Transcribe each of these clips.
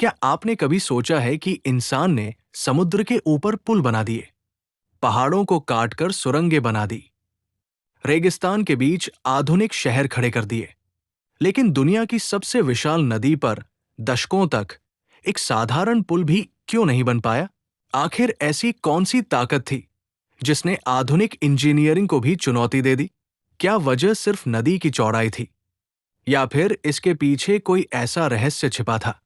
क्या आपने कभी सोचा है कि इंसान ने समुद्र के ऊपर पुल बना दिए, पहाड़ों को काटकर सुरंगें बना दी, रेगिस्तान के बीच आधुनिक शहर खड़े कर दिए, लेकिन दुनिया की सबसे विशाल नदी पर दशकों तक एक साधारण पुल भी क्यों नहीं बन पाया? आखिर ऐसी कौन सी ताकत थी जिसने आधुनिक इंजीनियरिंग को भी चुनौती दे दी? क्या वजह सिर्फ नदी की चौड़ाई थी, या फिर इसके पीछे कोई ऐसा रहस्य छिपा था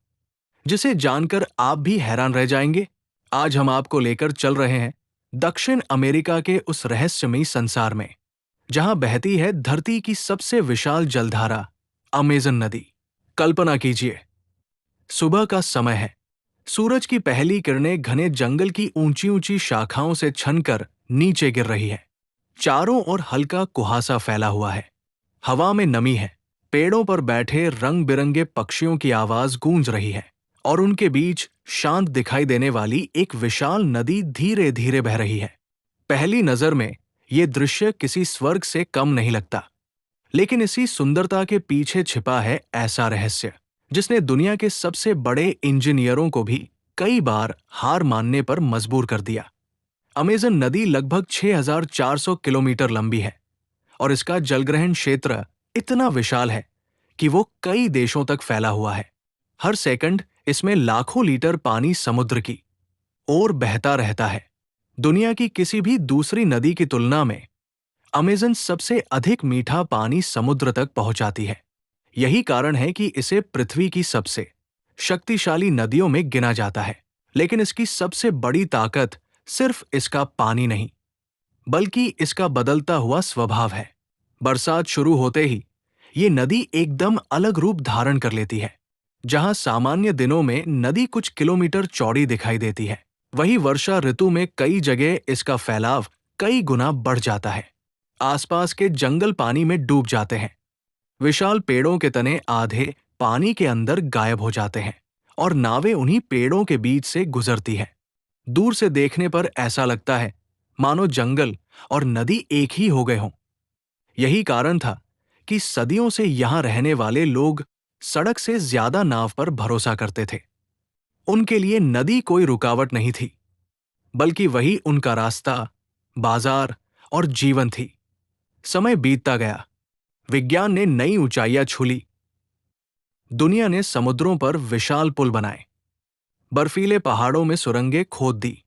जिसे जानकर आप भी हैरान रह जाएंगे? आज हम आपको लेकर चल रहे हैं दक्षिण अमेरिका के उस रहस्यमयी संसार में, जहां बहती है धरती की सबसे विशाल जलधारा, अमेज़न नदी। कल्पना कीजिए, सुबह का समय है। सूरज की पहली किरणें घने जंगल की ऊंची ऊंची शाखाओं से छनकर नीचे गिर रही है। चारों ओर हल्का कुहासा फैला हुआ है। हवा में नमी है। पेड़ों पर बैठे रंग बिरंगे पक्षियों की आवाज गूंज रही है, और उनके बीच शांत दिखाई देने वाली एक विशाल नदी धीरे धीरे बह रही है। पहली नजर में यह दृश्य किसी स्वर्ग से कम नहीं लगता, लेकिन इसी सुंदरता के पीछे छिपा है ऐसा रहस्य जिसने दुनिया के सबसे बड़े इंजीनियरों को भी कई बार हार मानने पर मजबूर कर दिया। अमेज़न नदी लगभग 6,400 किलोमीटर लंबी है, और इसका जलग्रहण क्षेत्र इतना विशाल है कि वो कई देशों तक फैला हुआ है। हर सेकंड इसमें लाखों लीटर पानी समुद्र की ओर बहता रहता है। दुनिया की किसी भी दूसरी नदी की तुलना में अमेज़न सबसे अधिक मीठा पानी समुद्र तक पहुंचाती है। यही कारण है कि इसे पृथ्वी की सबसे शक्तिशाली नदियों में गिना जाता है। लेकिन इसकी सबसे बड़ी ताकत सिर्फ इसका पानी नहीं, बल्कि इसका बदलता हुआ स्वभाव है। बरसात शुरू होते ही ये नदी एकदम अलग रूप धारण कर लेती है। जहां सामान्य दिनों में नदी कुछ किलोमीटर चौड़ी दिखाई देती है, वहीं वर्षा ऋतु में कई जगह इसका फैलाव कई गुना बढ़ जाता है। आसपास के जंगल पानी में डूब जाते हैं। विशाल पेड़ों के तने आधे पानी के अंदर गायब हो जाते हैं, और नावें उन्हीं पेड़ों के बीच से गुजरती हैं। दूर से देखने पर ऐसा लगता है मानो जंगल और नदी एक ही हो गए हों। यही कारण था कि सदियों से यहां रहने वाले लोग सड़क से ज्यादा नाव पर भरोसा करते थे। उनके लिए नदी कोई रुकावट नहीं थी, बल्कि वही उनका रास्ता, बाजार और जीवन थी। समय बीतता गया। विज्ञान ने नई ऊंचाइयां छू ली। दुनिया ने समुद्रों पर विशाल पुल बनाए, बर्फीले पहाड़ों में सुरंगें खोद दी,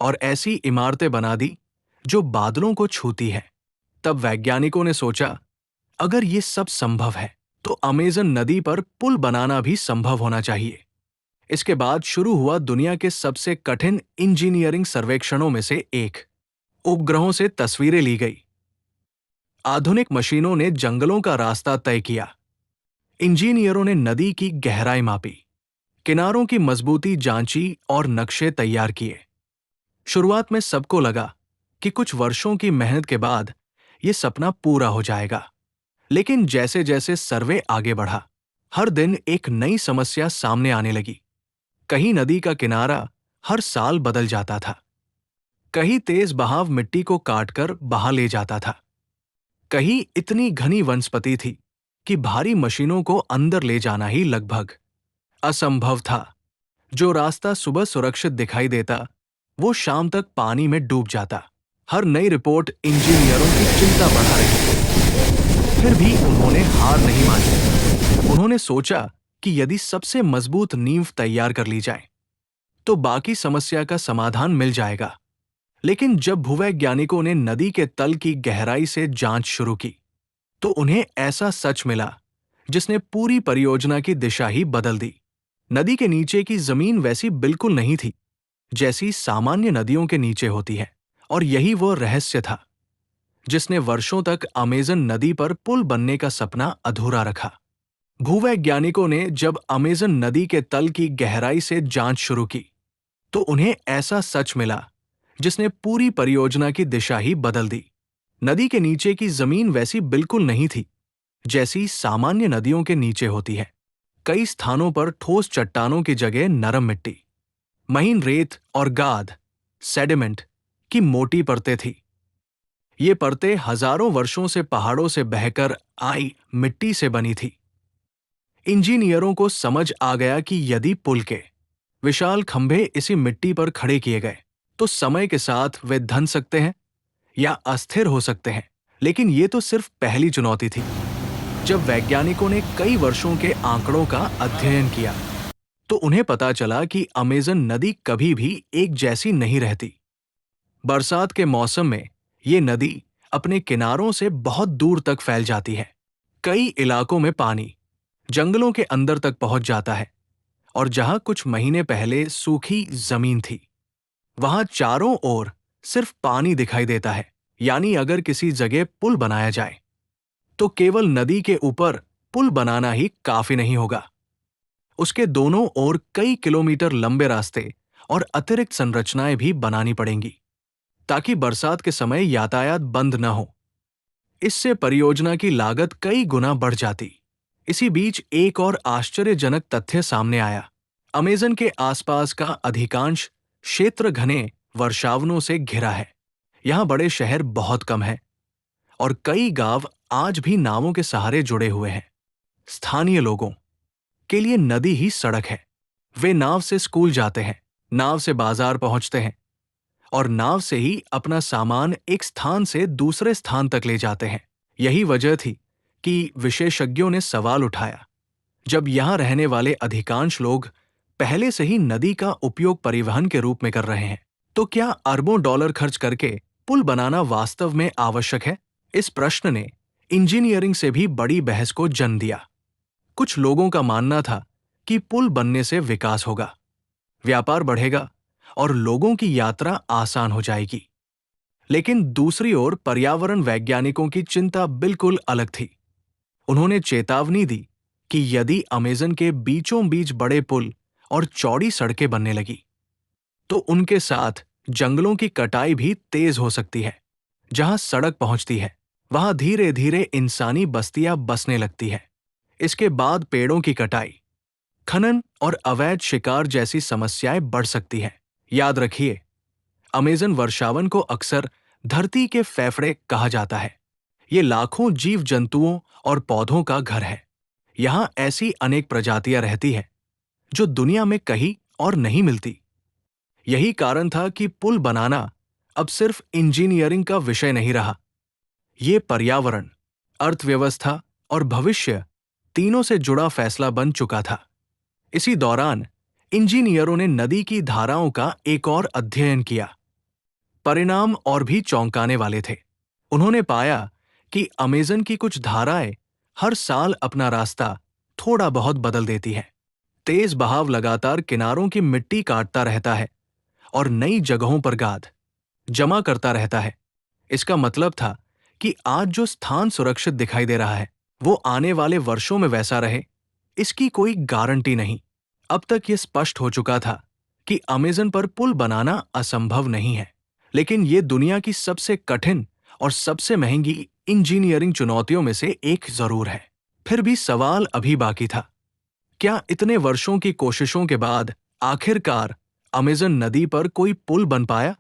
और ऐसी इमारतें बना दी जो बादलों को छूती है। तब वैज्ञानिकों ने सोचा, अगर ये सब संभव है तो अमेज़न नदी पर पुल बनाना भी संभव होना चाहिए। इसके बाद शुरू हुआ दुनिया के सबसे कठिन इंजीनियरिंग सर्वेक्षणों में से एक। उपग्रहों से तस्वीरें ली गई। आधुनिक मशीनों ने जंगलों का रास्ता तय किया। इंजीनियरों ने नदी की गहराई मापी, किनारों की मजबूती जांची और नक्शे तैयार किए। शुरुआत में सबको लगा कि कुछ वर्षों की मेहनत के बाद यह सपना पूरा हो जाएगा। लेकिन जैसे जैसे सर्वे आगे बढ़ा, हर दिन एक नई समस्या सामने आने लगी। कहीं नदी का किनारा हर साल बदल जाता था, कहीं तेज बहाव मिट्टी को काटकर बहा ले जाता था, कहीं इतनी घनी वनस्पति थी कि भारी मशीनों को अंदर ले जाना ही लगभग असंभव था। जो रास्ता सुबह सुरक्षित दिखाई देता, वो शाम तक पानी में डूब जाता। हर नई रिपोर्ट इंजीनियरों की चिंता बढ़ा रही थी। फिर भी उन्होंने हार नहीं मानी। उन्होंने सोचा कि यदि सबसे मजबूत नींव तैयार कर ली जाए तो बाकी समस्या का समाधान मिल जाएगा। लेकिन जब भूवैज्ञानिकों ने नदी के तल की गहराई से जांच शुरू की, तो उन्हें ऐसा सच मिला जिसने पूरी परियोजना की दिशा ही बदल दी। नदी के नीचे की जमीन वैसी बिल्कुल नहीं थी जैसी सामान्य नदियों के नीचे होती है, और यही वो रहस्य था जिसने वर्षों तक अमेज़न नदी पर पुल बनने का सपना अधूरा रखा। भूवैज्ञानिकों ने जब अमेज़न नदी के तल की गहराई से जांच शुरू की, तो उन्हें ऐसा सच मिला जिसने पूरी परियोजना की दिशा ही बदल दी। नदी के नीचे की जमीन वैसी बिल्कुल नहीं थी जैसी सामान्य नदियों के नीचे होती है। कई स्थानों पर ठोस चट्टानों की जगह नरम मिट्टी, महीन रेत और गाद, सेडिमेंट की मोटी परतें थी। ये परतें हजारों वर्षों से पहाड़ों से बहकर आई मिट्टी से बनी थी। इंजीनियरों को समझ आ गया कि यदि पुल के विशाल खंभे इसी मिट्टी पर खड़े किए गए तो समय के साथ वे धंस सकते हैं या अस्थिर हो सकते हैं। लेकिन ये तो सिर्फ पहली चुनौती थी। जब वैज्ञानिकों ने कई वर्षों के आंकड़ों का अध्ययन किया तो उन्हें पता चला कि अमेज़न नदी कभी भी एक जैसी नहीं रहती। बरसात के मौसम में ये नदी अपने किनारों से बहुत दूर तक फैल जाती है। कई इलाकों में पानी जंगलों के अंदर तक पहुंच जाता है और जहां कुछ महीने पहले सूखी जमीन थी वहां चारों ओर सिर्फ पानी दिखाई देता है। यानी अगर किसी जगह पुल बनाया जाए तो केवल नदी के ऊपर पुल बनाना ही काफी नहीं होगा। उसके दोनों ओर कई किलोमीटर लंबे रास्ते और अतिरिक्त संरचनाएं भी बनानी पड़ेंगी ताकि बरसात के समय यातायात बंद न हो। इससे परियोजना की लागत कई गुना बढ़ जाती। इसी बीच एक और आश्चर्यजनक तथ्य सामने आया। अमेज़न के आसपास का अधिकांश क्षेत्र घने वर्षावनों से घिरा है। यहाँ बड़े शहर बहुत कम हैं और कई गांव आज भी नावों के सहारे जुड़े हुए हैं। स्थानीय लोगों के लिए नदी ही सड़क है। वे नाव से स्कूल जाते हैं, नाव से बाजार पहुंचते हैं और नाव से ही अपना सामान एक स्थान से दूसरे स्थान तक ले जाते हैं। यही वजह थी कि विशेषज्ञों ने सवाल उठाया, जब यहां रहने वाले अधिकांश लोग पहले से ही नदी का उपयोग परिवहन के रूप में कर रहे हैं, तो क्या अरबों डॉलर खर्च करके पुल बनाना वास्तव में आवश्यक है? इस प्रश्न ने इंजीनियरिंग से भी बड़ी बहस को जन्म दिया। कुछ लोगों का मानना था कि पुल बनने से विकास होगा, व्यापार बढ़ेगा और लोगों की यात्रा आसान हो जाएगी। लेकिन दूसरी ओर पर्यावरण वैज्ञानिकों की चिंता बिल्कुल अलग थी। उन्होंने चेतावनी दी कि यदि अमेज़न के बीचों बीच बड़े पुल और चौड़ी सड़कें बनने लगी तो उनके साथ जंगलों की कटाई भी तेज हो सकती है। जहां सड़क पहुंचती है वहां धीरे धीरे इंसानी बस्तियां बसने लगती है। इसके बाद पेड़ों की कटाई, खनन और अवैध शिकार जैसी समस्याएं बढ़ सकती हैं। याद रखिए, अमेज़न वर्षावन को अक्सर धरती के फेफड़े कहा जाता है। ये लाखों जीव जंतुओं और पौधों का घर है। यहाँ ऐसी अनेक प्रजातियां रहती हैं जो दुनिया में कहीं और नहीं मिलती। यही कारण था कि पुल बनाना अब सिर्फ इंजीनियरिंग का विषय नहीं रहा। ये पर्यावरण, अर्थव्यवस्था और भविष्य तीनों से जुड़ा फैसला बन चुका था। इसी दौरान इंजीनियरों ने नदी की धाराओं का एक और अध्ययन किया। परिणाम और भी चौंकाने वाले थे। उन्होंने पाया कि अमेज़न की कुछ धाराएं हर साल अपना रास्ता थोड़ा बहुत बदल देती हैं। तेज बहाव लगातार किनारों की मिट्टी काटता रहता है और नई जगहों पर गाद जमा करता रहता है। इसका मतलब था कि आज जो स्थान सुरक्षित दिखाई दे रहा है वो आने वाले वर्षों में वैसा रहे, इसकी कोई गारंटी नहीं। अब तक ये स्पष्ट हो चुका था कि अमेज़न पर पुल बनाना असंभव नहीं है, लेकिन ये दुनिया की सबसे कठिन और सबसे महंगी इंजीनियरिंग चुनौतियों में से एक जरूर है। फिर भी सवाल अभी बाकी था, क्या इतने वर्षों की कोशिशों के बाद आखिरकार अमेज़न नदी पर कोई पुल बन पाया?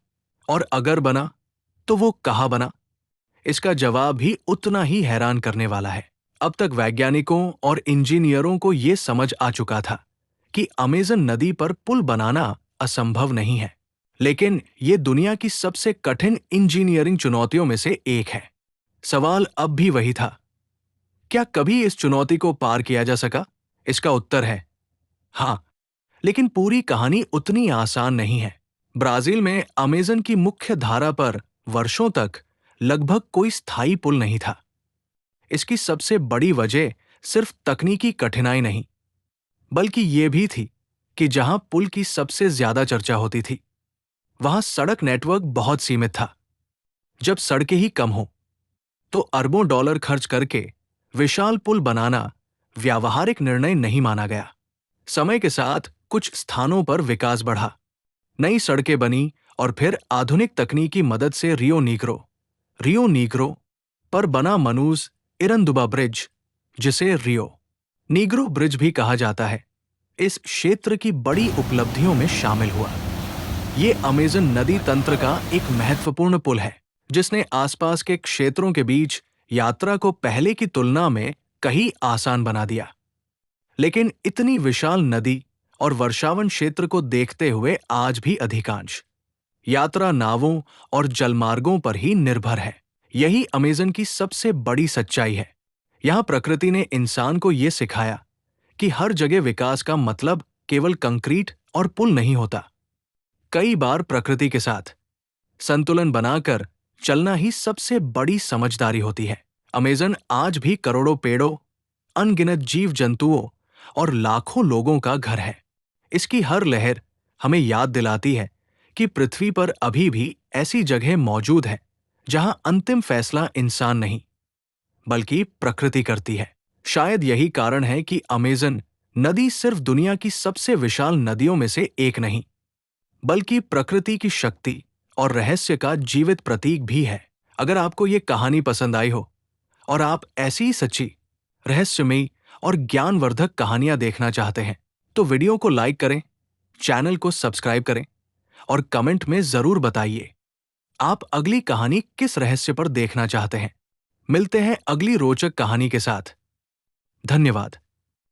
और अगर बना तो वो कहाँ बना? इसका जवाब भी उतना ही हैरान करने वाला है। अब तक वैज्ञानिकों और इंजीनियरों को ये समझ आ चुका था कि अमेज़न नदी पर पुल बनाना असंभव नहीं है, लेकिन ये दुनिया की सबसे कठिन इंजीनियरिंग चुनौतियों में से एक है। सवाल अब भी वही था, क्या कभी इस चुनौती को पार किया जा सका? इसका उत्तर है हाँ, लेकिन पूरी कहानी उतनी आसान नहीं है। ब्राजील में अमेज़न की मुख्य धारा पर वर्षों तक लगभग कोई स्थायी पुल नहीं था। इसकी सबसे बड़ी वजह सिर्फ तकनीकी कठिनाई नहीं, बल्कि ये भी थी कि जहां पुल की सबसे ज्यादा चर्चा होती थी, वहां सड़क नेटवर्क बहुत सीमित था। जब सड़कें ही कम हो, तो अरबों डॉलर खर्च करके विशाल पुल बनाना व्यावहारिक निर्णय नहीं माना गया। समय के साथ कुछ स्थानों पर विकास बढ़ा, नई सड़कें बनी और फिर आधुनिक तकनीक की मदद से रियो नीग्रो पर बना मनूस इरंदुबा ब्रिज, जिसे रियो नीग्रो ब्रिज भी कहा जाता है, इस क्षेत्र की बड़ी उपलब्धियों में शामिल हुआ। ये अमेज़न नदी तंत्र का एक महत्वपूर्ण पुल है जिसने आसपास के क्षेत्रों के बीच यात्रा को पहले की तुलना में कहीं आसान बना दिया। लेकिन इतनी विशाल नदी और वर्षावन क्षेत्र को देखते हुए आज भी अधिकांश यात्रा नावों और जलमार्गों पर ही निर्भर है। यही अमेज़न की सबसे बड़ी सच्चाई है। यहाँ प्रकृति ने इंसान को ये सिखाया कि हर जगह विकास का मतलब केवल कंक्रीट और पुल नहीं होता। कई बार प्रकृति के साथ संतुलन बनाकर चलना ही सबसे बड़ी समझदारी होती है। अमेज़न आज भी करोड़ों पेड़ों, अनगिनत जीव जंतुओं और लाखों लोगों का घर है। इसकी हर लहर हमें याद दिलाती है कि पृथ्वी पर अभी भी ऐसी जगह मौजूद है जहां अंतिम फैसला इंसान नहीं बल्कि प्रकृति करती है। शायद यही कारण है कि अमेज़न नदी सिर्फ दुनिया की सबसे विशाल नदियों में से एक नहीं, बल्कि प्रकृति की शक्ति और रहस्य का जीवित प्रतीक भी है। अगर आपको ये कहानी पसंद आई हो और आप ऐसी ही सच्ची, रहस्यमयी और ज्ञानवर्धक कहानियां देखना चाहते हैं, तो वीडियो को लाइक करें, चैनल को सब्सक्राइब करें और कमेंट में जरूर बताइए आप अगली कहानी किस रहस्य पर देखना चाहते हैं। मिलते हैं अगली रोचक कहानी के साथ। धन्यवाद।